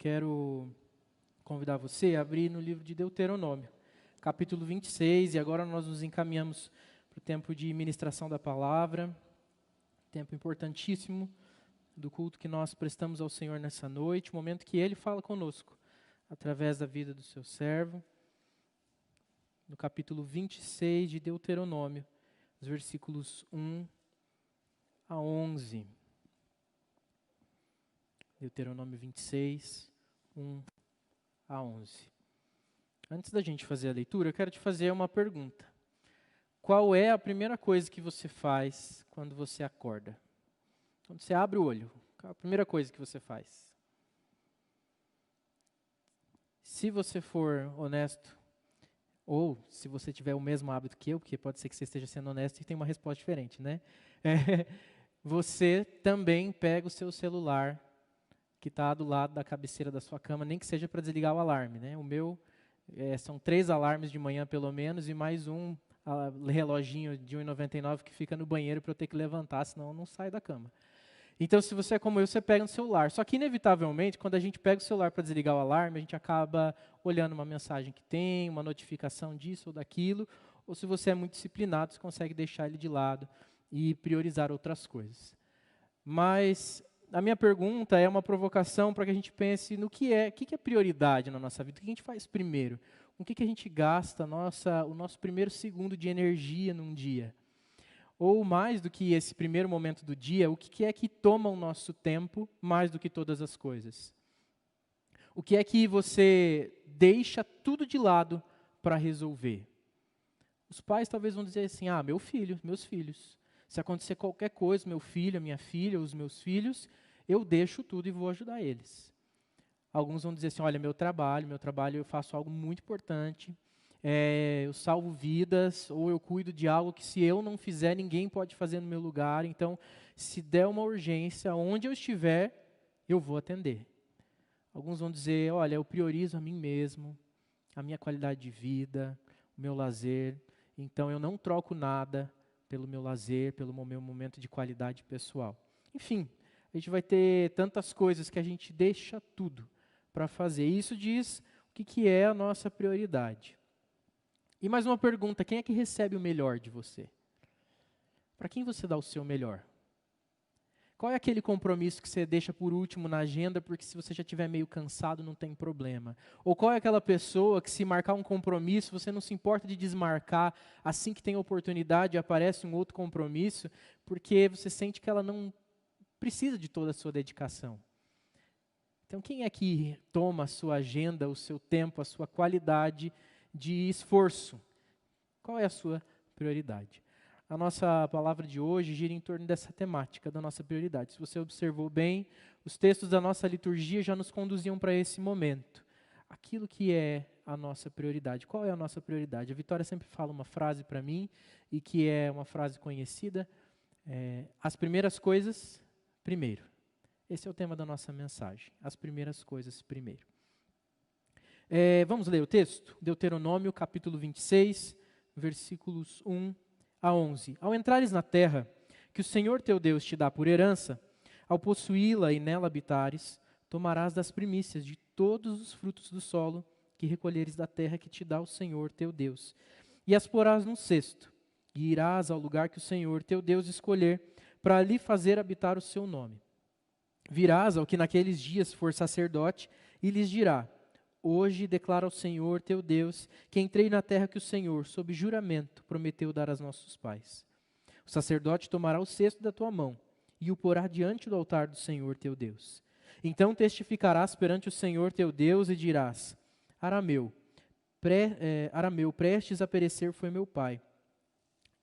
quero convidar você a abrir no livro de Deuteronômio, capítulo 26, e agora nós nos encaminhamos para o tempo de ministração da palavra, tempo importantíssimo do culto que nós prestamos ao Senhor nessa noite, o momento que Ele fala conosco, através da vida do seu servo, no capítulo 26 de Deuteronômio, os versículos 1 a 11. Deuteronômio 26, 1 a 11. Antes da gente fazer a leitura, eu quero te fazer uma pergunta. Qual é a primeira coisa que você faz quando você acorda? Quando você abre o olho, qual é a primeira coisa que você faz? Se você for honesto, ou se você tiver o mesmo hábito que eu, porque pode ser que você esteja sendo honesto e tenha uma resposta diferente, né? Você também pega o seu celular, que está do lado da cabeceira da sua cama, nem que seja para desligar o alarme, né? O meu, são 3 alarmes de manhã pelo menos, e mais um reloginho de R$1,99 que fica no banheiro para eu ter que levantar, senão eu não saio da cama. Então, se você é como eu, você pega no celular. Só que, inevitavelmente, quando a gente pega o celular para desligar o alarme, a gente acaba olhando uma mensagem que tem, uma notificação disso ou daquilo, ou se você é muito disciplinado, você consegue deixar ele de lado e priorizar outras coisas. Mas a minha pergunta é uma provocação para que a gente pense no que é prioridade na nossa vida, o que a gente faz primeiro, com o que a gente gasta o nosso primeiro segundo de energia num dia. Ou mais do que esse primeiro momento do dia, o que é que toma o nosso tempo mais do que todas as coisas? O que é que você deixa tudo de lado para resolver? Os pais talvez vão dizer assim, meu filho, meus filhos. Se acontecer qualquer coisa, meu filho, a minha filha, os meus filhos, eu deixo tudo e vou ajudar eles. Alguns vão dizer assim, olha, meu trabalho eu faço algo muito importante, eu salvo vidas, ou eu cuido de algo que se eu não fizer, ninguém pode fazer no meu lugar. Então, se der uma urgência, onde eu estiver, eu vou atender. Alguns vão dizer, olha, eu priorizo a mim mesmo, a minha qualidade de vida, o meu lazer, então eu não troco nada pelo meu lazer, pelo meu momento de qualidade pessoal. Enfim, a gente vai ter tantas coisas que a gente deixa tudo para fazer. Isso diz o que é a nossa prioridade. E mais uma pergunta, quem é que recebe o melhor de você? Para quem você dá o seu melhor? Qual é aquele compromisso que você deixa por último na agenda, porque se você já estiver meio cansado, não tem problema? Ou qual é aquela pessoa que se marcar um compromisso, você não se importa de desmarcar assim que tem oportunidade, aparece um outro compromisso, porque você sente que ela não precisa de toda a sua dedicação? Então, quem é que toma a sua agenda, o seu tempo, a sua qualidade de esforço? Qual é a sua prioridade? A nossa palavra de hoje gira em torno dessa temática, da nossa prioridade. Se você observou bem, os textos da nossa liturgia já nos conduziam para esse momento. Aquilo que é a nossa prioridade. Qual é a nossa prioridade? A Vitória sempre fala uma frase para mim, e que é uma frase conhecida, as primeiras coisas primeiro. Esse é o tema da nossa mensagem, as primeiras coisas primeiro. Vamos ler o texto? Deuteronômio, capítulo 26, versículos 1 a 11. Ao entrares na terra que o Senhor teu Deus te dá por herança, ao possuí-la e nela habitares, tomarás das primícias de todos os frutos do solo que recolheres da terra que te dá o Senhor teu Deus, e as porás num cesto, e irás ao lugar que o Senhor teu Deus escolher, para ali fazer habitar o seu nome. Virás ao que naqueles dias for sacerdote, e lhes dirá: hoje declara ao Senhor teu Deus que entrei na terra que o Senhor, sob juramento, prometeu dar aos nossos pais. O sacerdote tomará o cesto da tua mão e o porá diante do altar do Senhor teu Deus. Então testificarás perante o Senhor teu Deus e dirás: Arameu, prestes a perecer foi meu pai.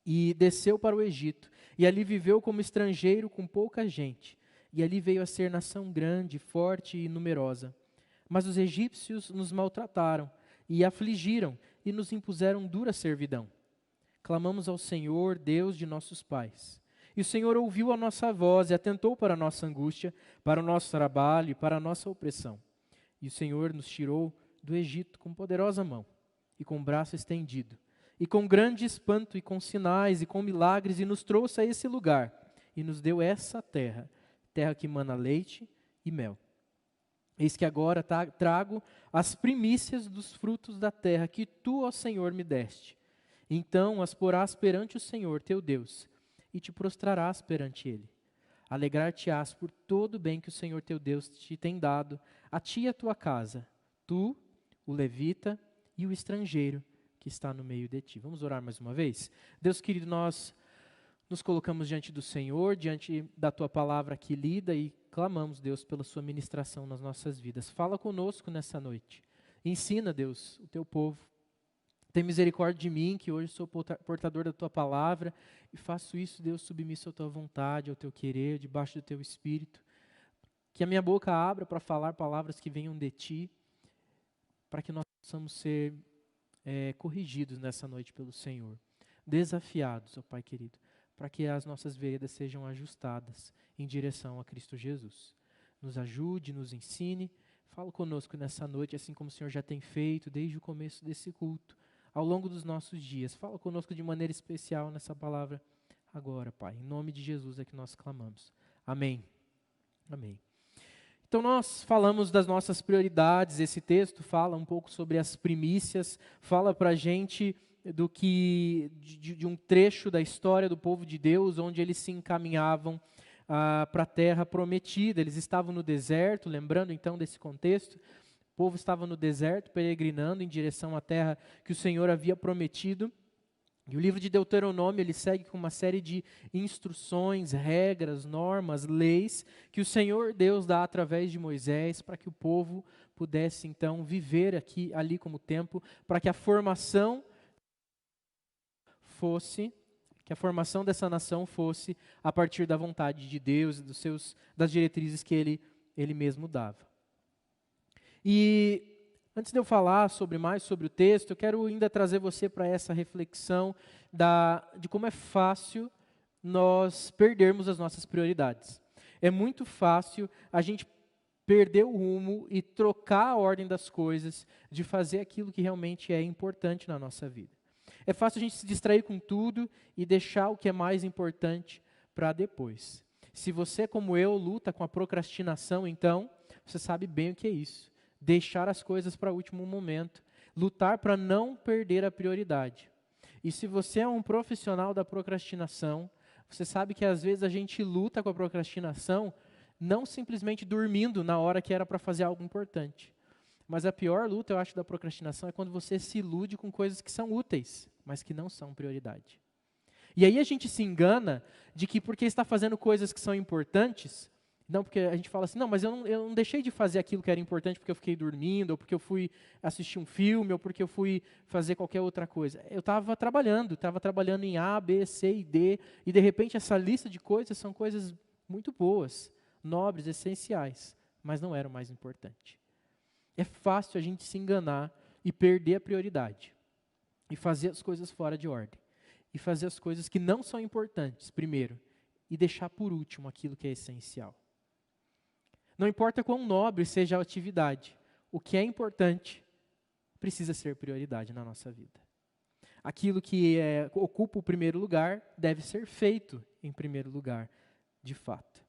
E desceu para o Egito, e ali viveu como estrangeiro com pouca gente. E ali veio a ser nação grande, forte e numerosa. Mas os egípcios nos maltrataram e afligiram e nos impuseram dura servidão. Clamamos ao Senhor, Deus de nossos pais. E o Senhor ouviu a nossa voz e atentou para a nossa angústia, para o nosso trabalho e para a nossa opressão. E o Senhor nos tirou do Egito com poderosa mão e com braço estendido, e com grande espanto e com sinais e com milagres, e nos trouxe a esse lugar e nos deu essa terra, terra que mana leite e mel. Eis que agora trago as primícias dos frutos da terra que tu, ó Senhor, me deste. Então as porás perante o Senhor teu Deus, e te prostrarás perante ele. Alegrar-te-ás por todo o bem que o Senhor teu Deus te tem dado, a ti e a tua casa, tu, o levita e o estrangeiro que está no meio de ti. Vamos orar mais uma vez? Deus querido, nós nos colocamos diante do Senhor, diante da tua palavra aqui lida e clamamos, Deus, pela sua ministração nas nossas vidas. Fala conosco nessa noite. Ensina, Deus, o teu povo. Tem misericórdia de mim, que hoje sou portador da tua palavra, e faço isso, Deus, submisso à tua vontade, ao teu querer, debaixo do teu espírito. Que a minha boca abra para falar palavras que venham de ti, para que nós possamos ser corrigidos nessa noite pelo Senhor. Desafiados, ó Pai querido, para que as nossas veredas sejam ajustadas em direção a Cristo Jesus. Nos ajude, nos ensine, fala conosco nessa noite, assim como o Senhor já tem feito desde o começo desse culto, ao longo dos nossos dias. Fala conosco de maneira especial nessa palavra agora, Pai. Em nome de Jesus é que nós clamamos. Amém. Amém. Então nós falamos das nossas prioridades, esse texto fala um pouco sobre as primícias, fala para a gente de um trecho da história do povo de Deus, onde eles se encaminhavam para a terra prometida. Eles estavam no deserto, lembrando então desse contexto, o povo estava no deserto, peregrinando em direção à terra que o Senhor havia prometido. E o livro de Deuteronômio, ele segue com uma série de instruções, regras, normas, leis, que o Senhor Deus dá através de Moisés, para que o povo pudesse então viver ali como tempo, para que a formação dessa nação fosse a partir da vontade de Deus e das diretrizes que ele mesmo dava. E antes de eu falar mais sobre o texto, eu quero ainda trazer você para essa reflexão de como é fácil nós perdermos as nossas prioridades. É muito fácil a gente perder o rumo e trocar a ordem das coisas, de fazer aquilo que realmente é importante na nossa vida. É fácil a gente se distrair com tudo e deixar o que é mais importante para depois. Se você, como eu, luta com a procrastinação, então, você sabe bem o que é isso. Deixar as coisas para o último momento, lutar para não perder a prioridade. E se você é um profissional da procrastinação, você sabe que às vezes a gente luta com a procrastinação não simplesmente dormindo na hora que era para fazer algo importante. Mas a pior luta, eu acho, da procrastinação é quando você se ilude com coisas que são úteis, mas que não são prioridade. E aí a gente se engana de que porque está fazendo coisas que são importantes, não, porque a gente fala assim, não, mas eu não deixei de fazer aquilo que era importante porque eu fiquei dormindo, ou porque eu fui assistir um filme, ou porque eu fui fazer qualquer outra coisa. Eu estava trabalhando em A, B, C e D, e de repente essa lista de coisas são coisas muito boas, nobres, essenciais, mas não eram o mais importante. É fácil a gente se enganar e perder a prioridade, e fazer as coisas fora de ordem, e fazer as coisas que não são importantes primeiro, e deixar por último aquilo que é essencial. Não importa quão nobre seja a atividade, o que é importante precisa ser prioridade na nossa vida. Aquilo que ocupa o primeiro lugar deve ser feito em primeiro lugar, de fato.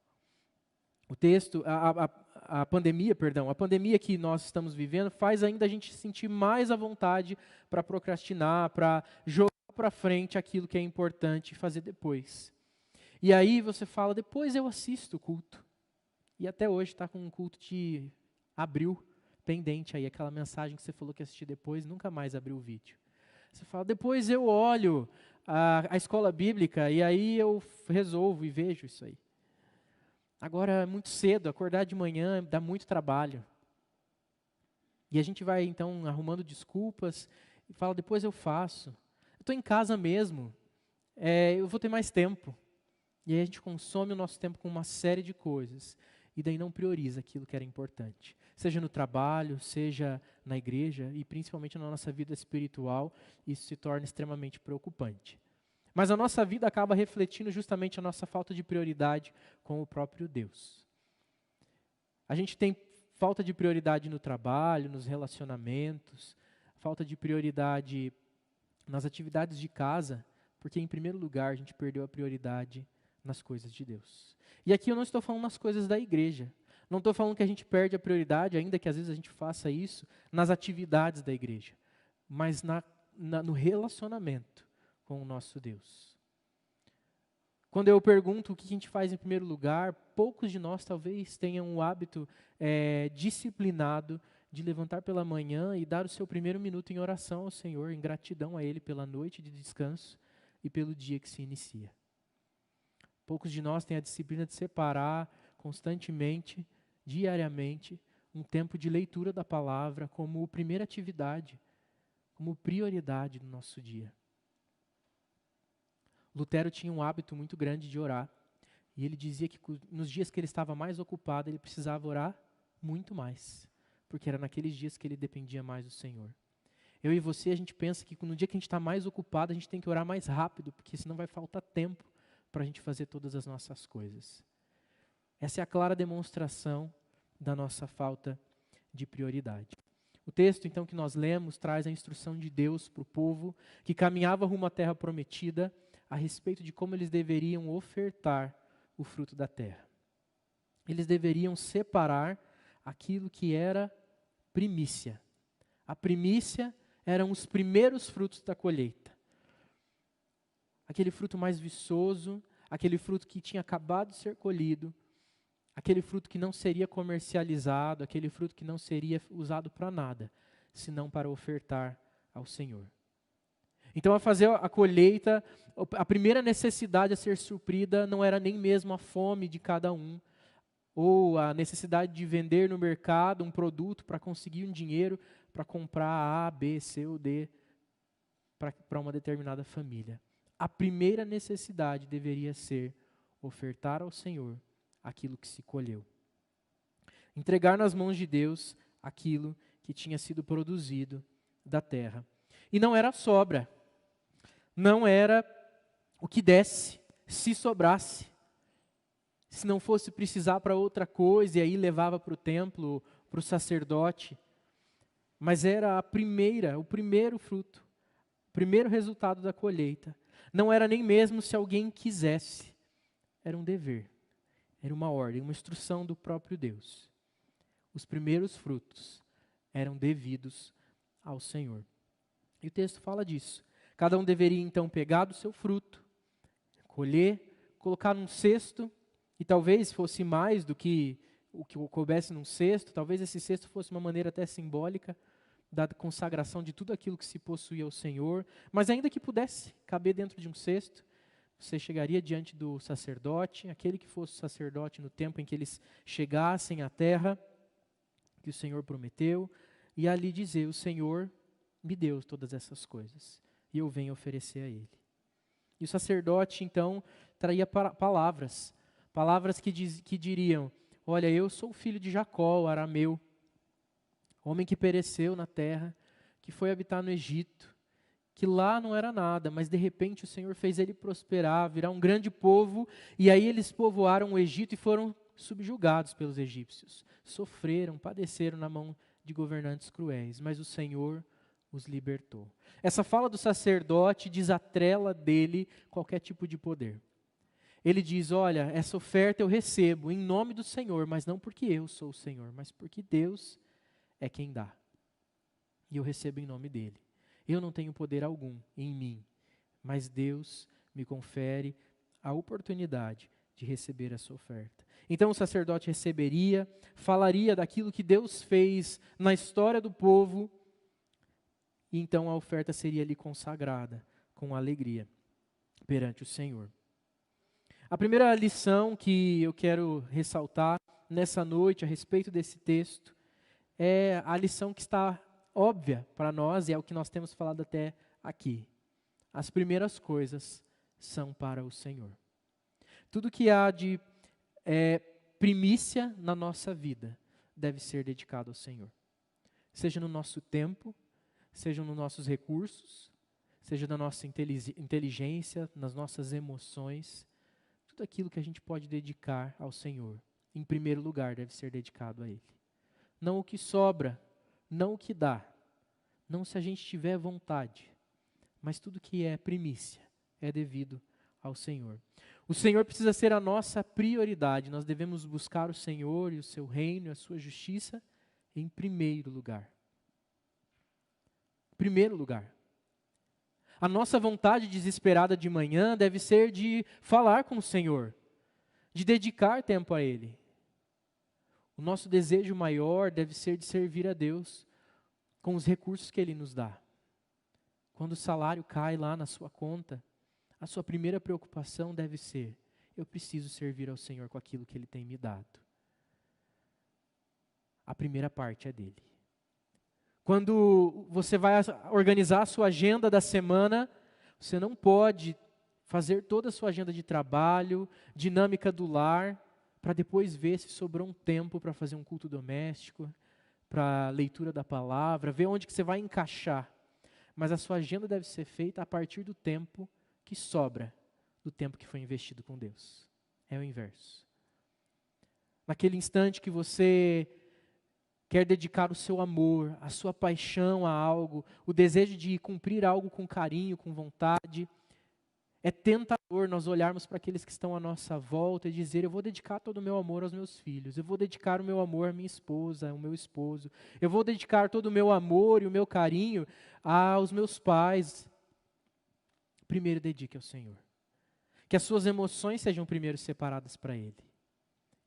O texto, a pandemia que nós estamos vivendo faz ainda a gente sentir mais à vontade para procrastinar, para jogar para frente aquilo que é importante e fazer depois. E aí você fala, depois eu assisto o culto. E até hoje está com um culto de abril pendente aí, aquela mensagem que você falou que ia assistir depois, nunca mais abriu o vídeo. Você fala, depois eu olho a escola bíblica e aí eu resolvo e vejo isso aí. Agora é muito cedo, acordar de manhã dá muito trabalho. E a gente vai então arrumando desculpas e fala, depois eu faço. Eu estou em casa mesmo, eu vou ter mais tempo. E aí a gente consome o nosso tempo com uma série de coisas. E daí não prioriza aquilo que era importante. Seja no trabalho, seja na igreja e principalmente na nossa vida espiritual, isso se torna extremamente preocupante. Mas a nossa vida acaba refletindo justamente a nossa falta de prioridade com o próprio Deus. A gente tem falta de prioridade no trabalho, nos relacionamentos, falta de prioridade nas atividades de casa, porque em primeiro lugar a gente perdeu a prioridade nas coisas de Deus. E aqui eu não estou falando nas coisas da igreja. Não estou falando que a gente perde a prioridade, ainda que às vezes a gente faça isso, nas atividades da igreja, mas no relacionamento com o nosso Deus. Quando eu pergunto o que a gente faz em primeiro lugar, poucos de nós talvez tenham o hábito disciplinado de levantar pela manhã e dar o seu primeiro minuto em oração ao Senhor, em gratidão a Ele pela noite de descanso e pelo dia que se inicia. Poucos de nós têm a disciplina de separar constantemente, diariamente, um tempo de leitura da palavra como primeira atividade, como prioridade do nosso dia. Lutero tinha um hábito muito grande de orar, e ele dizia que nos dias que ele estava mais ocupado, ele precisava orar muito mais, porque era naqueles dias que ele dependia mais do Senhor. Eu e você, a gente pensa que no dia que a gente está mais ocupado, a gente tem que orar mais rápido, porque senão vai faltar tempo para a gente fazer todas as nossas coisas. Essa é a clara demonstração da nossa falta de prioridade. O texto, então, que nós lemos, traz a instrução de Deus para o povo que caminhava rumo à terra prometida, a respeito de como eles deveriam ofertar o fruto da terra. Eles deveriam separar aquilo que era primícia. A primícia eram os primeiros frutos da colheita. Aquele fruto mais viçoso, aquele fruto que tinha acabado de ser colhido, aquele fruto que não seria comercializado, aquele fruto que não seria usado para nada, senão para ofertar ao Senhor. Então, ao fazer a colheita, a primeira necessidade a ser suprida não era nem mesmo a fome de cada um, ou a necessidade de vender no mercado um produto para conseguir um dinheiro para comprar A, B, C ou D para uma determinada família. A primeira necessidade deveria ser ofertar ao Senhor aquilo que se colheu. Entregar nas mãos de Deus aquilo que tinha sido produzido da terra. E não era sobra. Não era o que desse, se sobrasse. Se não fosse precisar para outra coisa, e aí levava para o templo, para o sacerdote. Mas era o primeiro fruto, o primeiro resultado da colheita. Não era nem mesmo se alguém quisesse. Era um dever, era uma ordem, uma instrução do próprio Deus. Os primeiros frutos eram devidos ao Senhor. E o texto fala disso. Cada um deveria então pegar do seu fruto, colher, colocar num cesto, e talvez fosse mais do que o que coubesse num cesto, talvez esse cesto fosse uma maneira até simbólica da consagração de tudo aquilo que se possuía ao Senhor, mas ainda que pudesse caber dentro de um cesto, você chegaria diante do sacerdote, aquele que fosse sacerdote no tempo em que eles chegassem à terra, que o Senhor prometeu, e ali dizer, o Senhor me deu todas essas coisas, e eu venho oferecer a Ele. E o sacerdote, então, traria palavras que diriam, olha, eu sou o filho de Jacó, o arameu, homem que pereceu na terra, que foi habitar no Egito, que lá não era nada, mas de repente o Senhor fez ele prosperar, virar um grande povo, e aí eles povoaram o Egito e foram subjugados pelos egípcios. Sofreram, padeceram na mão de governantes cruéis, mas o Senhor os libertou. Essa fala do sacerdote desatrela dele qualquer tipo de poder. Ele diz, olha, essa oferta eu recebo em nome do Senhor, mas não porque eu sou o Senhor, mas porque Deus é quem dá. E eu recebo em nome dele. Eu não tenho poder algum em mim, mas Deus me confere a oportunidade de receber essa oferta. Então o sacerdote receberia, falaria daquilo que Deus fez na história do povo, e então a oferta seria ali consagrada com alegria perante o Senhor. A primeira lição que eu quero ressaltar nessa noite a respeito desse texto é a lição que está óbvia para nós e é o que nós temos falado até aqui. As primeiras coisas são para o Senhor. Tudo que há de primícia na nossa vida deve ser dedicado ao Senhor. Seja no nosso tempo, seja nos nossos recursos, seja na nossa inteligência, nas nossas emoções, tudo aquilo que a gente pode dedicar ao Senhor, em primeiro lugar, deve ser dedicado a Ele. Não o que sobra, não o que dá, não se a gente tiver vontade, mas tudo que é primícia é devido ao Senhor. O Senhor precisa ser a nossa prioridade. Nós devemos buscar o Senhor e o seu reino e a sua justiça em primeiro lugar. Primeiro lugar. A nossa vontade desesperada de manhã deve ser de falar com o Senhor, de dedicar tempo a Ele. O nosso desejo maior deve ser de servir a Deus com os recursos que Ele nos dá. Quando o salário cai lá na sua conta, a sua primeira preocupação deve ser: eu preciso servir ao Senhor com aquilo que Ele tem me dado. A primeira parte é dele. Quando você vai organizar a sua agenda da semana, você não pode fazer toda a sua agenda de trabalho, dinâmica do lar, para depois ver se sobrou um tempo para fazer um culto doméstico, para leitura da palavra, ver onde que você vai encaixar. Mas a sua agenda deve ser feita a partir do tempo que sobra, do tempo que foi investido com Deus. É o inverso. Naquele instante que você quer dedicar o seu amor, a sua paixão a algo, o desejo de cumprir algo com carinho, com vontade, é tentador nós olharmos para aqueles que estão à nossa volta e dizer: eu vou dedicar todo o meu amor aos meus filhos, eu vou dedicar o meu amor à minha esposa, ao meu esposo, eu vou dedicar todo o meu amor e o meu carinho aos meus pais. Primeiro dedique ao Senhor. Que as suas emoções sejam primeiro separadas para Ele.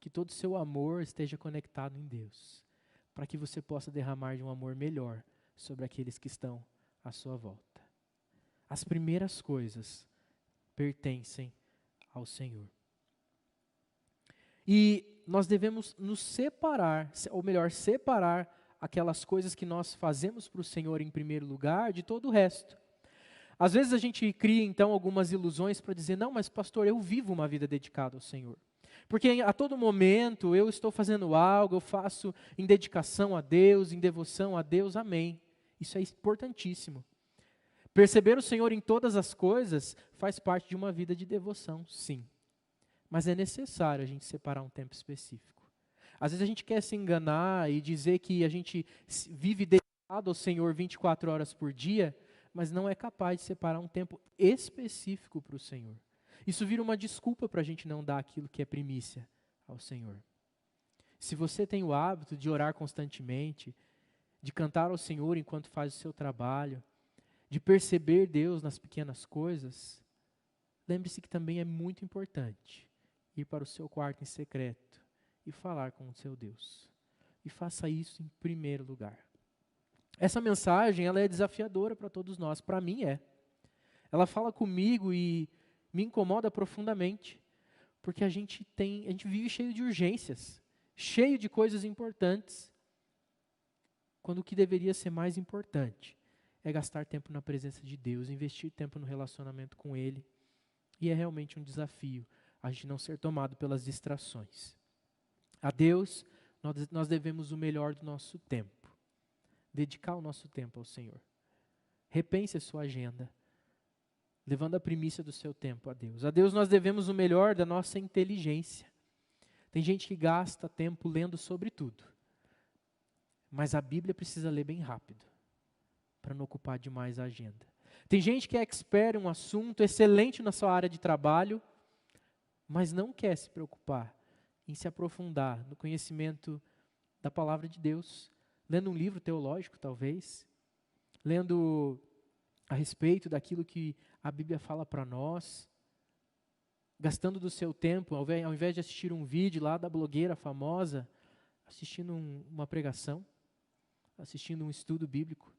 Que todo o seu amor esteja conectado em Deus, para que você possa derramar de um amor melhor sobre aqueles que estão à sua volta. As primeiras coisas pertencem ao Senhor. E nós devemos nos separar, ou melhor, separar aquelas coisas que nós fazemos para o Senhor em primeiro lugar de todo o resto. Às vezes a gente cria então algumas ilusões para dizer: não, mas pastor, eu vivo uma vida dedicada ao Senhor. Porque a todo momento eu estou fazendo algo, eu faço em dedicação a Deus, em devoção a Deus, amém. Isso é importantíssimo. Perceber o Senhor em todas as coisas faz parte de uma vida de devoção, sim. Mas é necessário a gente separar um tempo específico. Às vezes a gente quer se enganar e dizer que a gente vive dedicado ao Senhor 24 horas por dia, mas não é capaz de separar um tempo específico para o Senhor. Isso vira uma desculpa para a gente não dar aquilo que é primícia ao Senhor. Se você tem o hábito de orar constantemente, de cantar ao Senhor enquanto faz o seu trabalho, de perceber Deus nas pequenas coisas, lembre-se que também é muito importante ir para o seu quarto em secreto e falar com o seu Deus. E faça isso em primeiro lugar. Essa mensagem, ela é desafiadora para todos nós, para mim é. Ela fala comigo e me incomoda profundamente, porque a gente vive cheio de urgências, cheio de coisas importantes, quando o que deveria ser mais importante é gastar tempo na presença de Deus, investir tempo no relacionamento com Ele. E é realmente um desafio a gente não ser tomado pelas distrações. A Deus, nós devemos o melhor do nosso tempo. Dedicar o nosso tempo ao Senhor. Repense a sua agenda, levando a primícia do seu tempo a Deus. A Deus nós devemos o melhor da nossa inteligência. Tem gente que gasta tempo lendo sobre tudo. Mas a Bíblia precisa ler bem rápido, para não ocupar demais a agenda. Tem gente que é expert em um assunto, excelente na sua área de trabalho, mas não quer se preocupar em se aprofundar no conhecimento da palavra de Deus, lendo um livro teológico talvez, lendo a respeito daquilo que a Bíblia fala para nós, gastando do seu tempo, ao invés de assistir um vídeo lá da blogueira famosa, assistindo uma pregação, assistindo um estudo bíblico.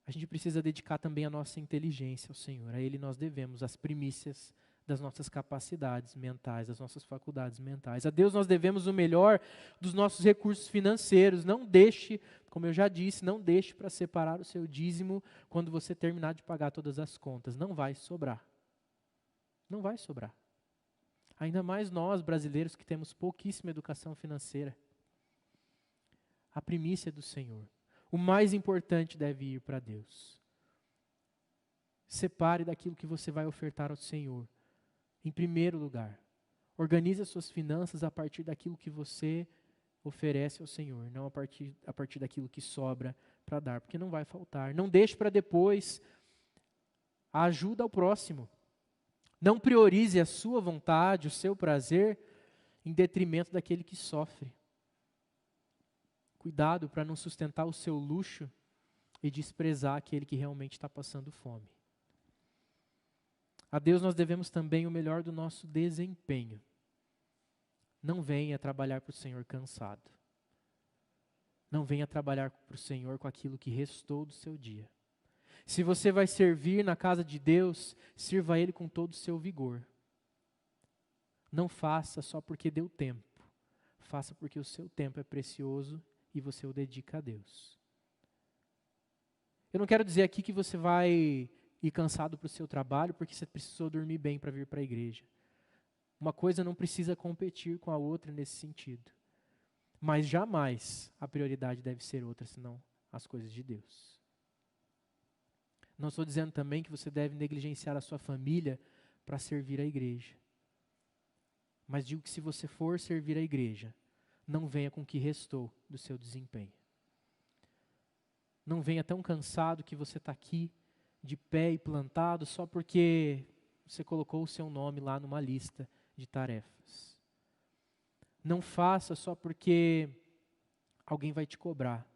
A gente precisa dedicar também a nossa inteligência ao Senhor. A Ele nós devemos as primícias das nossas capacidades mentais, das nossas faculdades mentais. A Deus nós devemos o melhor dos nossos recursos financeiros. Não deixe, como eu já disse, não deixe para separar o seu dízimo quando você terminar de pagar todas as contas. Não vai sobrar. Não vai sobrar. Ainda mais nós, brasileiros, que temos pouquíssima educação financeira. A primícia do Senhor. O mais importante deve ir para Deus. Separe daquilo que você vai ofertar ao Senhor. Em primeiro lugar, organize as suas finanças a partir daquilo que você oferece ao Senhor, não a partir daquilo que sobra para dar, porque não vai faltar. Não deixe para depois a ajuda ao próximo. Não priorize a sua vontade, o seu prazer, em detrimento daquele que sofre. Cuidado para não sustentar o seu luxo e desprezar aquele que realmente está passando fome. A Deus nós devemos também o melhor do nosso desempenho. Não venha trabalhar para o Senhor cansado. Não venha trabalhar para o Senhor com aquilo que restou do seu dia. Se você vai servir na casa de Deus, sirva a Ele com todo o seu vigor. Não faça só porque deu tempo. Faça porque o seu tempo é precioso e você o dedica a Deus. Eu não quero dizer aqui que você vai ir cansado para o seu trabalho porque você precisou dormir bem para vir para a igreja. Uma coisa não precisa competir com a outra nesse sentido. Mas jamais a prioridade deve ser outra, senão as coisas de Deus. Não estou dizendo também que você deve negligenciar a sua família para servir a igreja. Mas digo que se você for servir a igreja, não venha com o que restou do seu desempenho. Não venha tão cansado que você está aqui, de pé e plantado, só porque você colocou o seu nome lá numa lista de tarefas. Não faça só porque alguém vai te cobrar,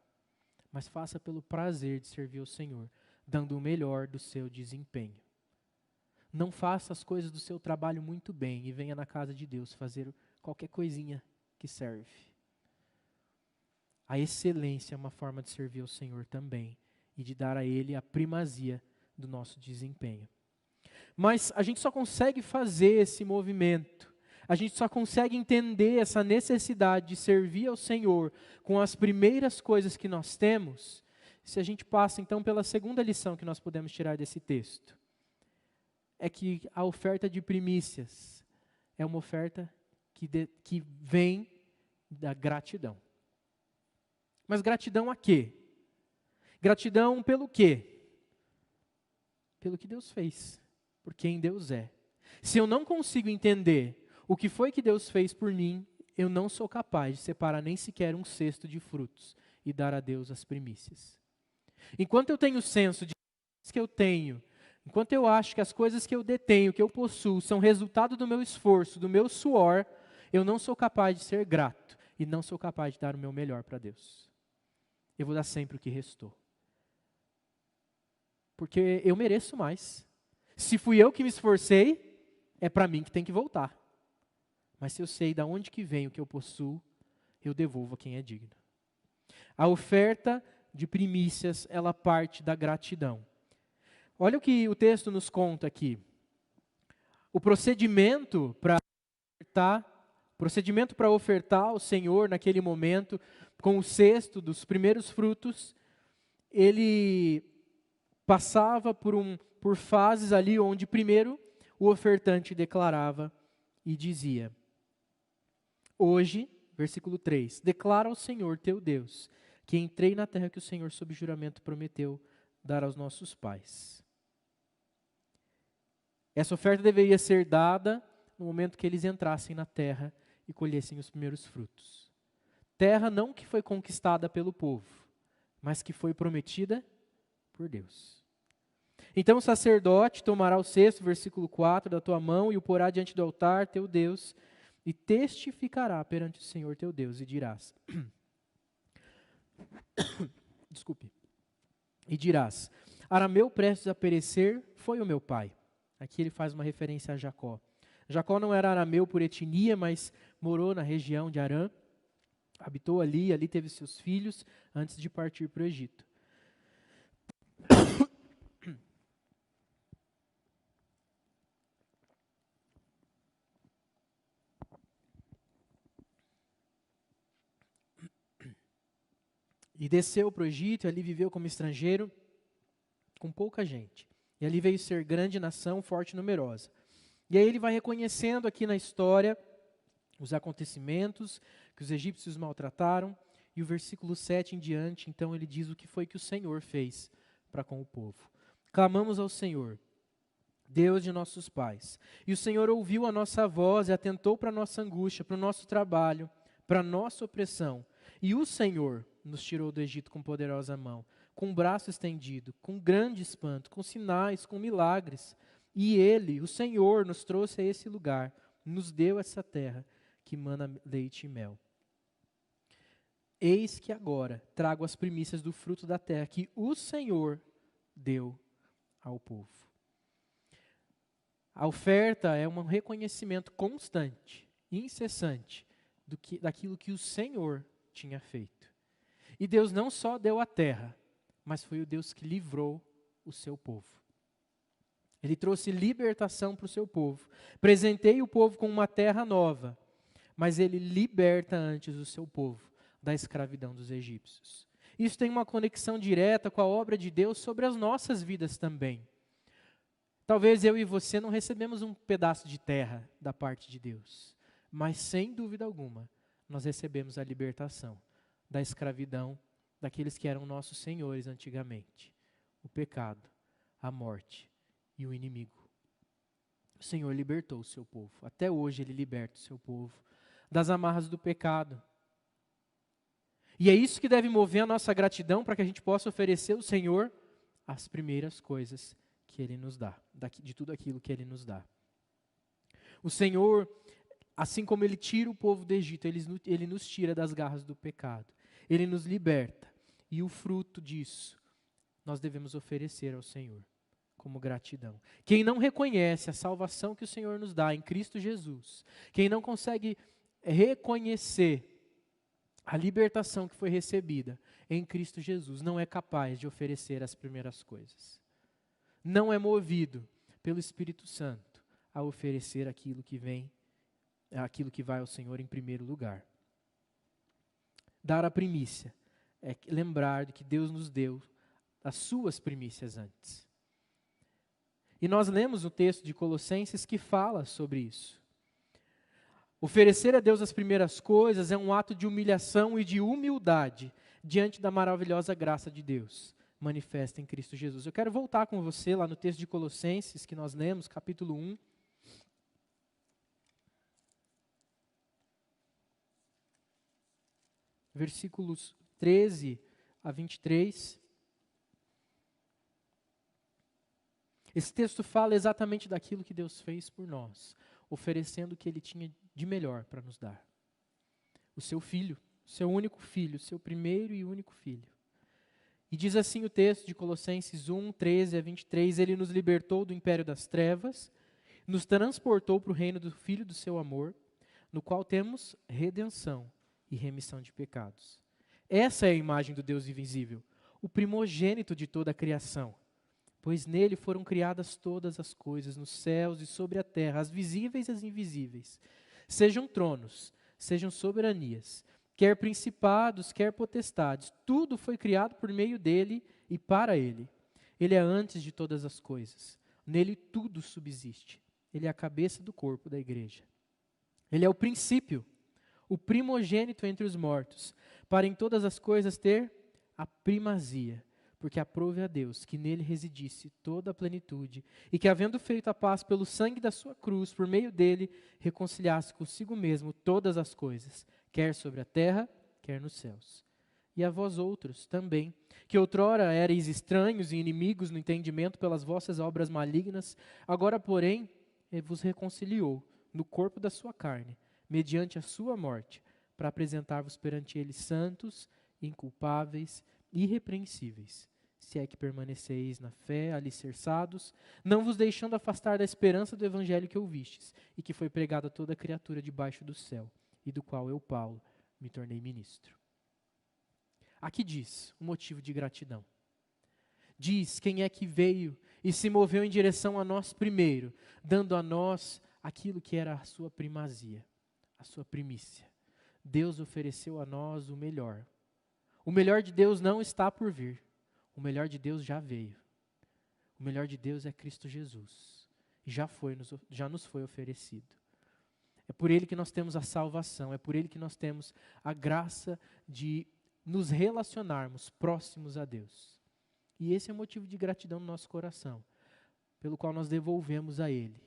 mas faça pelo prazer de servir ao Senhor, dando o melhor do seu desempenho. Não faça as coisas do seu trabalho muito bem e venha na casa de Deus fazer qualquer coisinha que serve. A excelência é uma forma de servir ao Senhor também e de dar a Ele a primazia do nosso desempenho. Mas a gente só consegue fazer esse movimento, a gente só consegue entender essa necessidade de servir ao Senhor com as primeiras coisas que nós temos, se a gente passa então pela segunda lição que nós podemos tirar desse texto. É que a oferta de primícias é uma oferta que vem da gratidão. Mas gratidão a quê? Gratidão pelo quê? Pelo que Deus fez, por quem Deus é. Se eu não consigo entender o que foi que Deus fez por mim, eu não sou capaz de separar nem sequer um cesto de frutos e dar a Deus as primícias. Enquanto eu tenho o senso de que eu tenho, enquanto eu acho que as coisas que eu detenho, que eu possuo, são resultado do meu esforço, do meu suor, eu não sou capaz de ser grato e não sou capaz de dar o meu melhor para Deus. Eu vou dar sempre o que restou. Porque eu mereço mais. Se fui eu que me esforcei, é para mim que tem que voltar. Mas se eu sei de onde que vem o que eu possuo, eu devolvo a quem é digno. A oferta de primícias, ela parte da gratidão. Olha o que o texto nos conta aqui. O procedimento para ofertar ao Senhor naquele momento, com o cesto dos primeiros frutos, ele passava por fases ali onde primeiro o ofertante declarava e dizia: hoje, versículo 3, declara ao Senhor teu Deus, que entrei na terra que o Senhor sob juramento prometeu dar aos nossos pais. Essa oferta deveria ser dada no momento que eles entrassem na terra e colhessem os primeiros frutos. Terra não que foi conquistada pelo povo, mas que foi prometida por Deus. Então o sacerdote tomará o cesto, versículo 4, da tua mão e o porá diante do altar teu Deus e testificará perante o Senhor teu Deus e dirás, Arameu prestes a perecer foi o meu pai. Aqui ele faz uma referência a Jacó. Jacó não era arameu por etnia, mas morou na região de Arã, habitou ali teve seus filhos antes de partir para o Egito. E desceu para o Egito, e ali viveu como estrangeiro, com pouca gente. E ali veio ser grande nação, forte e numerosa. E aí ele vai reconhecendo aqui na história os acontecimentos que os egípcios maltrataram. E o versículo 7 em diante, então ele diz o que foi que o Senhor fez para com o povo. Clamamos ao Senhor, Deus de nossos pais. E o Senhor ouviu a nossa voz e atentou para a nossa angústia, para o nosso trabalho, para a nossa opressão. E o Senhor nos tirou do Egito com poderosa mão, com o braço estendido, com grande espanto, com sinais, com milagres. E Ele, o Senhor, nos trouxe a esse lugar, nos deu essa terra que mana leite e mel. Eis que agora trago as primícias do fruto da terra que o Senhor deu ao povo. A oferta é um reconhecimento constante, incessante, daquilo que o Senhor tinha feito. E Deus não só deu a terra, mas foi o Deus que livrou o seu povo. Ele trouxe libertação para o seu povo. Presenteia o povo com uma terra nova, mas ele liberta antes o seu povo da escravidão dos egípcios. Isso tem uma conexão direta com a obra de Deus sobre as nossas vidas também. Talvez eu e você não recebemos um pedaço de terra da parte de Deus, mas sem dúvida alguma, nós recebemos a libertação da escravidão daqueles que eram nossos senhores antigamente. O pecado, a morte e o inimigo. O Senhor libertou o seu povo. Até hoje Ele liberta o seu povo das amarras do pecado. E é isso que deve mover a nossa gratidão para que a gente possa oferecer ao Senhor as primeiras coisas que Ele nos dá, de tudo aquilo que Ele nos dá. O Senhor, assim como Ele tira o povo do Egito, Ele nos tira das garras do pecado. Ele nos liberta. E o fruto disso, nós devemos oferecer ao Senhor, como gratidão. Quem não reconhece a salvação que o Senhor nos dá em Cristo Jesus, quem não consegue reconhecer a libertação que foi recebida em Cristo Jesus, não é capaz de oferecer as primeiras coisas. Não é movido pelo Espírito Santo a oferecer aquilo que vai ao Senhor em primeiro lugar. Dar a primícia é lembrar de que Deus nos deu as suas primícias antes. E nós lemos o texto de Colossenses que fala sobre isso. Oferecer a Deus as primeiras coisas é um ato de humilhação e de humildade diante da maravilhosa graça de Deus manifesta em Cristo Jesus. Eu quero voltar com você lá no texto de Colossenses que nós lemos, capítulo 1. Versículos 13 a 23. Esse texto fala exatamente daquilo que Deus fez por nós, oferecendo o que Ele tinha de melhor para nos dar. O seu filho, seu único filho, seu primeiro e único filho. E diz assim o texto de Colossenses 1, 13 a 23, Ele nos libertou do império das trevas, nos transportou para o reino do Filho do seu amor, no qual temos redenção e remissão de pecados. Essa é a imagem do Deus invisível, o primogênito de toda a criação. Pois nele foram criadas todas as coisas, nos céus e sobre a terra, as visíveis e as invisíveis. Sejam tronos, sejam soberanias, quer principados, quer potestades, tudo foi criado por meio dele e para ele. Ele é antes de todas as coisas, nele tudo subsiste. Ele é a cabeça do corpo da igreja. Ele é o princípio, o primogênito entre os mortos, para em todas as coisas ter a primazia. Porque aprove a Deus que nele residisse toda a plenitude, e que, havendo feito a paz pelo sangue da sua cruz, por meio dele, reconciliasse consigo mesmo todas as coisas, quer sobre a terra, quer nos céus. E a vós outros também, que outrora erais estranhos e inimigos no entendimento pelas vossas obras malignas, agora, porém, vos reconciliou no corpo da sua carne, mediante a sua morte, para apresentar-vos perante ele santos, inculpáveis, irrepreensíveis, se é que permaneceis na fé, alicerçados, não vos deixando afastar da esperança do evangelho que ouvistes, e que foi pregado a toda criatura debaixo do céu, e do qual eu, Paulo, me tornei ministro. Aqui diz o motivo de gratidão. Diz quem é que veio e se moveu em direção a nós primeiro, dando a nós aquilo que era a sua primazia, a sua primícia. Deus ofereceu a nós o melhor. O melhor de Deus não está por vir. O melhor de Deus já veio. O melhor de Deus é Cristo Jesus. Já nos foi oferecido. É por Ele que nós temos a salvação. É por Ele que nós temos a graça de nos relacionarmos próximos a Deus. E esse é o motivo de gratidão no nosso coração, pelo qual nós devolvemos a Ele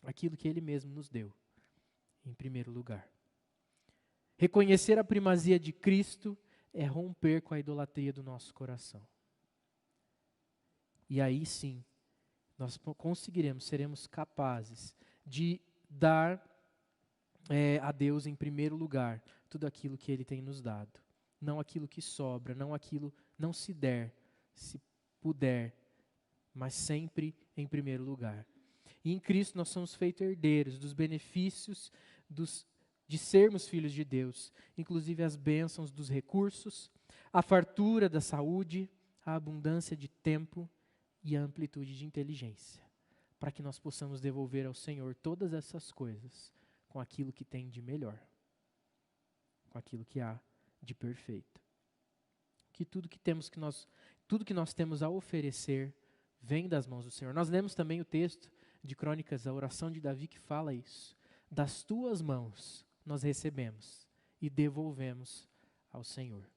aquilo que Ele mesmo nos deu, em primeiro lugar. Reconhecer a primazia de Cristo é romper com a idolatria do nosso coração. E aí sim, nós conseguiremos, seremos capazes de dar a Deus em primeiro lugar tudo aquilo que Ele tem nos dado. Não aquilo que sobra, não se der, se puder, mas sempre em primeiro lugar. E em Cristo nós somos feitos herdeiros dos benefícios de sermos filhos de Deus, inclusive as bênçãos dos recursos, a fartura da saúde, a abundância de tempo e a amplitude de inteligência, para que nós possamos devolver ao Senhor todas essas coisas com aquilo que tem de melhor, com aquilo que há de perfeito. Que tudo que nós temos a oferecer vem das mãos do Senhor. Nós lemos também o texto de Crônicas, a oração de Davi, que fala isso. Das tuas mãos nós recebemos e devolvemos ao Senhor.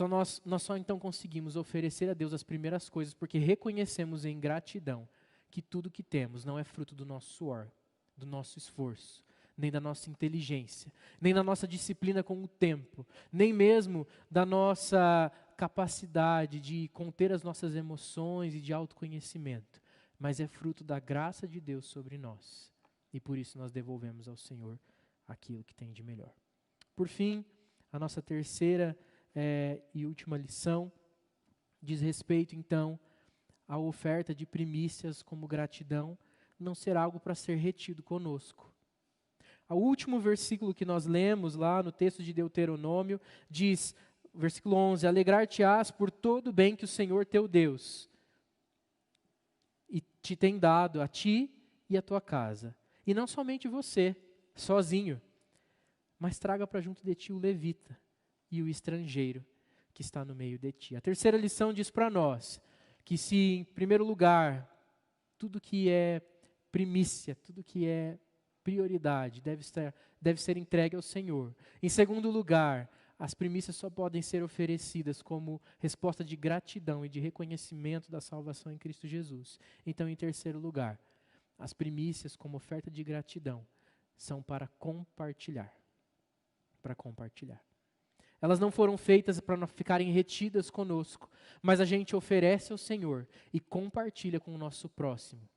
Nós só então conseguimos oferecer a Deus as primeiras coisas porque reconhecemos em gratidão que tudo que temos não é fruto do nosso suor, do nosso esforço, nem da nossa inteligência, nem da nossa disciplina com o tempo, nem mesmo da nossa capacidade de conter as nossas emoções e de autoconhecimento, mas é fruto da graça de Deus sobre nós. E por isso nós devolvemos ao Senhor aquilo que tem de melhor. Por fim, a nossa terceira e última lição diz respeito, então, à oferta de primícias como gratidão não ser algo para ser retido conosco. O último versículo que nós lemos lá no texto de Deuteronômio diz, versículo 11, alegrar-te-ás por todo o bem que o Senhor teu Deus e te tem dado a ti e a tua casa. E não somente você, sozinho, mas traga para junto de ti o levita e o estrangeiro que está no meio de ti. A terceira lição diz para nós que se, em primeiro lugar, tudo que é primícia, tudo que é prioridade deve ser entregue ao Senhor. Em segundo lugar, as primícias só podem ser oferecidas como resposta de gratidão e de reconhecimento da salvação em Cristo Jesus. Então, em terceiro lugar, as primícias como oferta de gratidão são para compartilhar. Para compartilhar. Elas não foram feitas para não ficarem retidas conosco, mas a gente oferece ao Senhor e compartilha com o nosso próximo.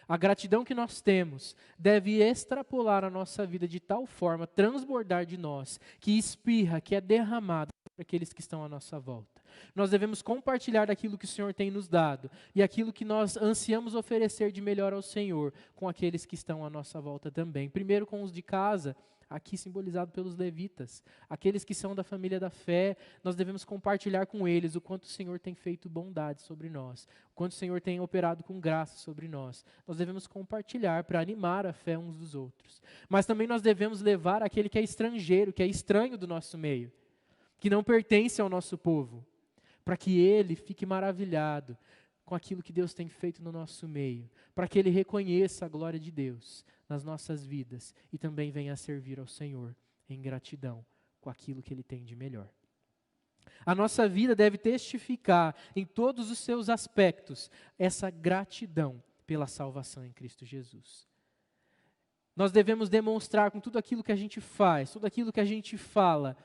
A gratidão que nós temos deve extrapolar a nossa vida de tal forma, transbordar de nós, que espirra, que é derramado para aqueles que estão à nossa volta. Nós devemos compartilhar daquilo que o Senhor tem nos dado e aquilo que nós ansiamos oferecer de melhor ao Senhor com aqueles que estão à nossa volta também. Primeiro com os de casa, aqui simbolizado pelos levitas, aqueles que são da família da fé, nós devemos compartilhar com eles o quanto o Senhor tem feito bondade sobre nós, o quanto o Senhor tem operado com graça sobre nós. Nós devemos compartilhar para animar a fé uns dos outros. Mas também nós devemos levar aquele que é estrangeiro, que é estranho do nosso meio, que não pertence ao nosso povo, para que ele fique maravilhado com aquilo que Deus tem feito no nosso meio, para que ele reconheça a glória de Deus nas nossas vidas e também venha a servir ao Senhor em gratidão com aquilo que Ele tem de melhor. A nossa vida deve testificar em todos os seus aspectos essa gratidão pela salvação em Cristo Jesus. Nós devemos demonstrar com tudo aquilo que a gente faz, tudo aquilo que a gente fala,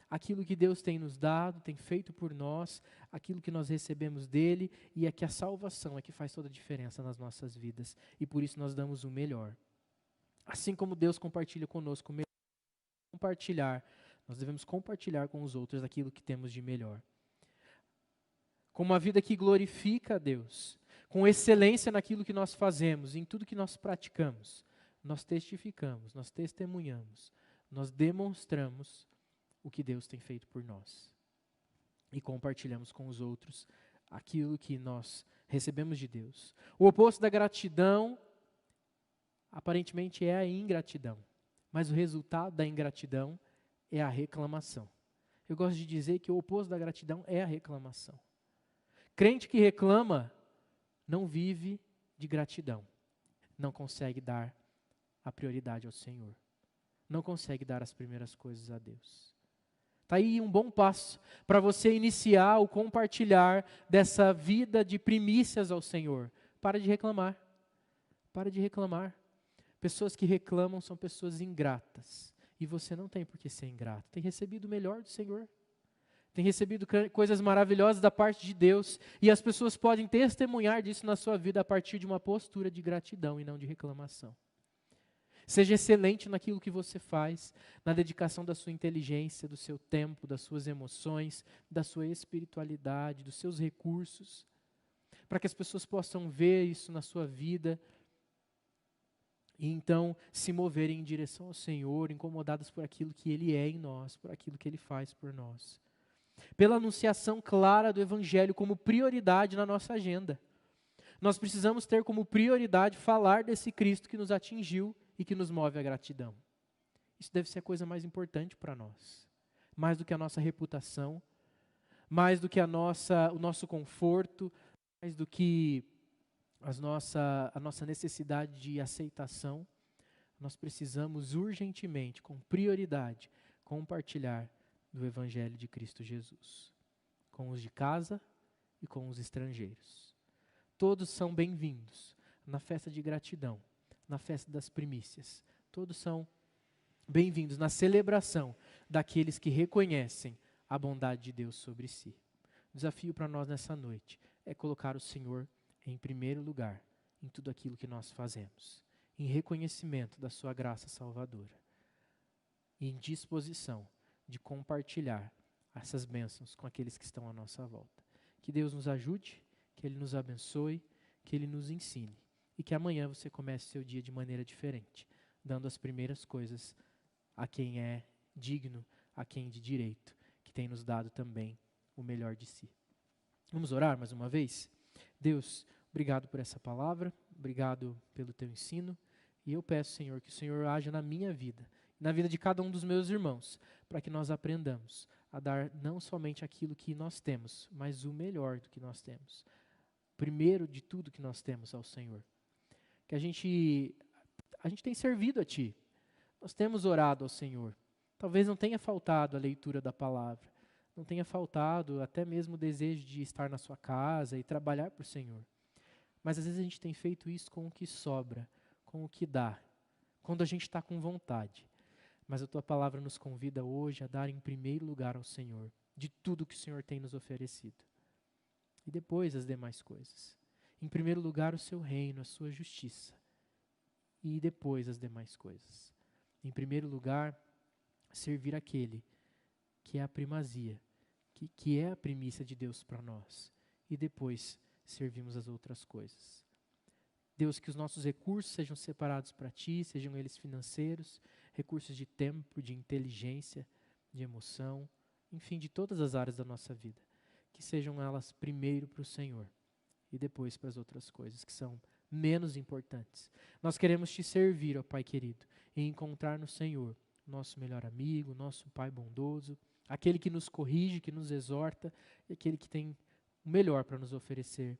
aquilo que Deus tem nos dado, tem feito por nós, aquilo que nós recebemos dEle, e é que a salvação é que faz toda a diferença nas nossas vidas. E por isso nós damos o melhor. Assim como Deus compartilha conosco o melhor, nós devemos compartilhar com os outros aquilo que temos de melhor. Com uma vida que glorifica a Deus, com excelência naquilo que nós fazemos, em tudo que nós praticamos, nós testificamos, nós testemunhamos, nós demonstramos o que Deus tem feito por nós. E compartilhamos com os outros aquilo que nós recebemos de Deus. O oposto da gratidão, aparentemente, é a ingratidão. Mas o resultado da ingratidão é a reclamação. Eu gosto de dizer que o oposto da gratidão é a reclamação. Crente que reclama não vive de gratidão. Não consegue dar a prioridade ao Senhor. Não consegue dar as primeiras coisas a Deus. Está aí um bom passo para você iniciar o compartilhar dessa vida de primícias ao Senhor. Para de reclamar. Para de reclamar. Pessoas que reclamam são pessoas ingratas. E você não tem por que ser ingrato. Tem recebido o melhor do Senhor. tem recebido coisas maravilhosas da parte de Deus, e as pessoas podem testemunhar disso na sua vida a partir de uma postura de gratidão e não de reclamação. Seja excelente naquilo que você faz, na dedicação da sua inteligência, do seu tempo, das suas emoções, da sua espiritualidade, dos seus recursos, para que as pessoas possam ver isso na sua vida e então se moverem em direção ao Senhor, incomodadas por aquilo que Ele é em nós, por aquilo que Ele faz por nós. Pela anunciação clara do Evangelho como prioridade na nossa agenda. Nós precisamos ter como prioridade falar desse Cristo que nos atingiu e que nos move à gratidão. Isso deve ser a coisa mais importante para nós. Mais do que a nossa reputação, mais do que o nosso conforto, mais do que a nossa necessidade de aceitação. Nós precisamos urgentemente, com prioridade, compartilhar do Evangelho de Cristo Jesus, com os de casa e com os estrangeiros. Todos são bem-vindos na festa de gratidão, na festa das primícias. Todos são bem-vindos na celebração daqueles que reconhecem a bondade de Deus sobre si. O desafio para nós nessa noite é colocar o Senhor em primeiro lugar em tudo aquilo que nós fazemos, em reconhecimento da sua graça salvadora e em disposição de compartilhar essas bênçãos com aqueles que estão à nossa volta. Que Deus nos ajude, que Ele nos abençoe, que Ele nos ensine e que amanhã você comece seu dia de maneira diferente, dando as primeiras coisas a quem é digno, a quem de direito, que tem nos dado também o melhor de si. Vamos orar mais uma vez? Deus, obrigado por essa palavra, obrigado pelo teu ensino, e eu peço, Senhor, que o Senhor haja na minha vida, na vida de cada um dos meus irmãos, para que nós aprendamos a dar não somente aquilo que nós temos, mas o melhor do que nós temos. Primeiro de tudo que nós temos ao Senhor. Que a gente tem servido a Ti, nós temos orado ao Senhor. Talvez não tenha faltado a leitura da palavra, não tenha faltado até mesmo o desejo de estar na sua casa e trabalhar para o Senhor. Mas às vezes a gente tem feito isso com o que sobra, com o que dá, quando a gente está com vontade. Mas a Tua palavra nos convida hoje a dar em primeiro lugar ao Senhor, de tudo que o Senhor tem nos oferecido. E depois as demais coisas. Em primeiro lugar o Seu reino, a Sua justiça. E depois as demais coisas. Em primeiro lugar, servir aquele que é a primazia, que é a primícia de Deus para nós. E depois servimos as outras coisas. Deus, que os nossos recursos sejam separados para Ti, sejam eles financeiros, recursos de tempo, de inteligência, de emoção, enfim, de todas as áreas da nossa vida. Que sejam elas primeiro para o Senhor e depois para as outras coisas que são menos importantes. Nós queremos Te servir, ó Pai querido, e encontrar no Senhor nosso melhor amigo, nosso Pai bondoso, aquele que nos corrige, que nos exorta, e aquele que tem o melhor para nos oferecer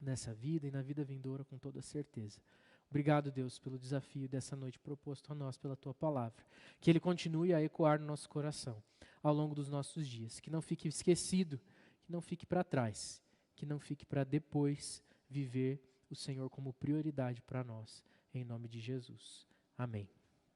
nessa vida e na vida vindoura com toda certeza. Obrigado, Deus, pelo desafio dessa noite proposto a nós pela Tua palavra. Que Ele continue a ecoar no nosso coração ao longo dos nossos dias. Que não fique esquecido, que não fique para trás, que não fique para depois viver o Senhor como prioridade para nós. Em nome de Jesus. Amém.